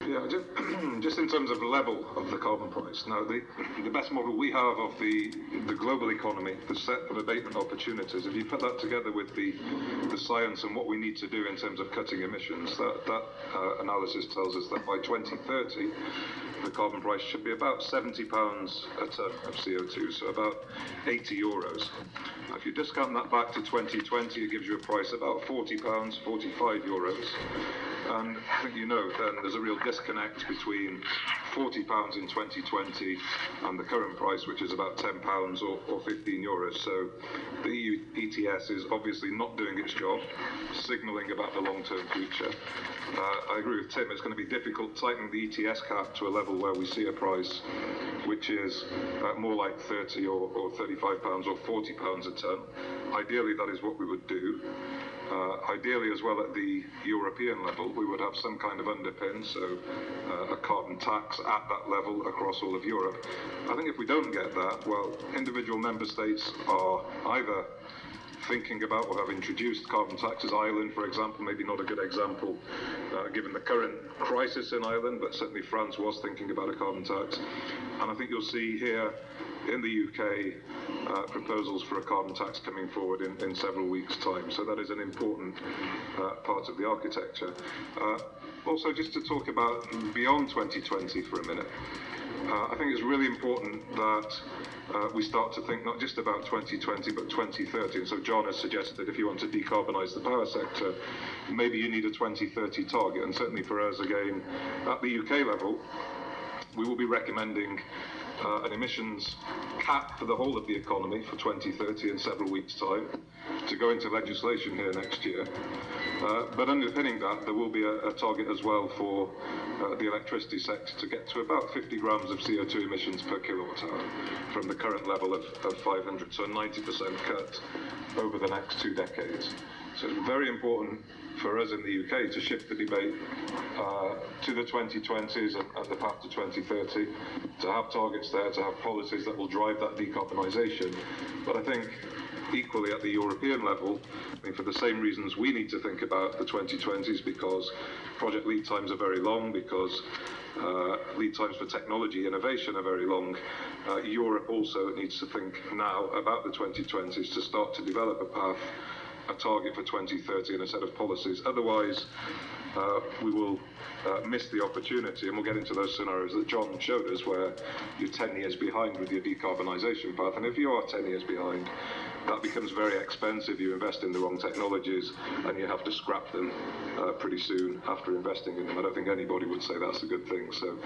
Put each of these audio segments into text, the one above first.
Yeah, just in terms of the level of the carbon price. Now, the best model we have of the global economy, the set of abatement opportunities, if you put that together with the science and what we need to do in terms of cutting emissions, that analysis tells us that by 2030, the carbon price should be about £70 a tonne of CO2, so about €80. Now, if you discount that back to 2020, it gives you a price about £40, €45. And I think you know then there's a real disconnect between £40 in 2020 and the current price, which is about £10 or €15. So the EU ETS is obviously not doing its job, signalling about the long-term future. I agree with Tim, it's going to be difficult tightening the ETS cap to a level where we see a price which is more like £30 or £35 or £40 a tonne. Ideally, that is what we would do. Ideally, as well, at the European level, we would have some kind of underpin, so a carbon tax at that level across all of Europe. I think if we don't get that, well, individual member states are either thinking about or have introduced carbon taxes. Ireland, for example, maybe not a good example given the current crisis in Ireland, but certainly France was thinking about a carbon tax. And I think you'll see here in the UK proposals for a carbon tax coming forward in several weeks' time. So that is an important part of the architecture. Also, just to talk about beyond 2020 for a minute, I think it's really important that we start to think not just about 2020 but 2030. And so John has suggested that if you want to decarbonise the power sector, maybe you need a 2030 target. And certainly for us, again, at the UK level, we will be recommending an emissions cap for the whole of the economy for 2030 in several weeks' time to go into legislation here next year. But underpinning that, there will be a target as well for the electricity sector to get to about 50 grams of CO2 emissions per kilowatt hour from the current level of 500, so a 90% cut over the next 2 decades. So it's very important for us in the UK to shift the debate to the 2020s and the path to 2030, to have targets there, to have policies that will drive that decarbonisation. But I think equally at the European level, I mean, for the same reasons we need to think about the 2020s, because project lead times are very long, because lead times for technology innovation are very long. Europe also needs to think now about the 2020s to start to develop a path, a target for 2030 and a set of policies. Otherwise, we will miss the opportunity, and we'll get into those scenarios that John showed us where you're 10 years behind with your decarbonisation path. And if you are 10 years behind, that becomes very expensive. You invest in the wrong technologies and you have to scrap them pretty soon after investing in them. I don't think anybody would say that's a good thing. So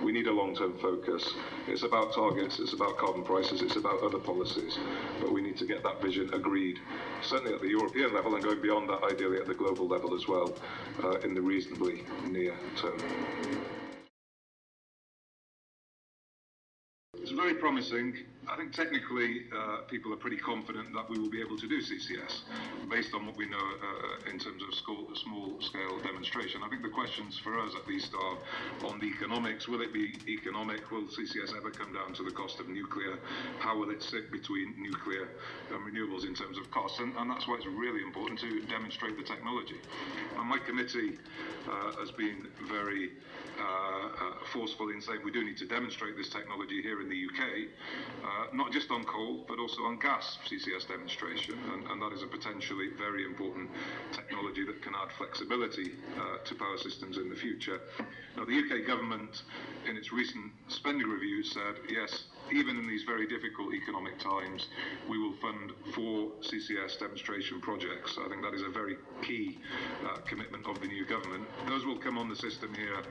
we need a long-term focus. It's about targets, it's about carbon prices, it's about other policies, but we need to get that vision agreed, certainly at the European level and going beyond that, ideally at the global level as well, in the reasonably near term. It's very promising. I think technically people are pretty confident that we will be able to do CCS based on what we know in terms of small-scale demonstration. I think the questions for us at least are on the economics. Will it be economic? Will CCS ever come down to the cost of nuclear? How will it sit between nuclear and renewables in terms of costs? And that's why it's really important to demonstrate the technology. And my committee has been very forceful in saying we do need to demonstrate this technology here in the UK, not just on coal, but also on gas CCS demonstration, and that is a potentially very important technology that can add flexibility to power systems in the future. Now, the UK government, in its recent spending review, said, yes, even in these very difficult economic times, we will fund 4 CCS demonstration projects. I think that is a very key commitment of the new government. Those will come on the system here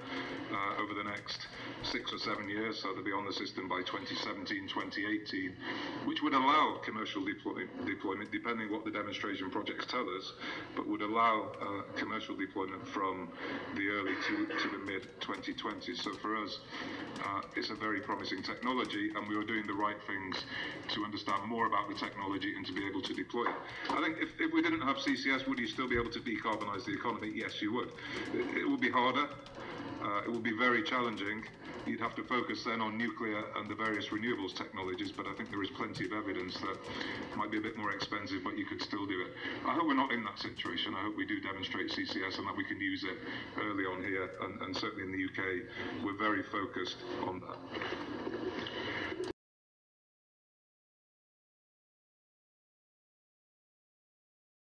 over the next 6 or 7 years, so they'll be on the system by 2017, 2018, which would allow commercial deployment, depending what the demonstration projects tell us, but would allow commercial deployment from the early to the mid-2020s. So for us, it's a very promising technology, and we are doing the right things to understand more about the technology and to be able to deploy it. I think if we didn't have CCS, would you still be able to decarbonise the economy? Yes, you would. It would be harder. It would be very challenging. You'd have to focus then on nuclear and the various renewables technologies, but I think there is plenty of evidence that it might be a bit more expensive, but you could still do it. I hope we're not in that situation. I hope we do demonstrate CCS and that we can use it early on here, and certainly in the UK, we're very focused on that.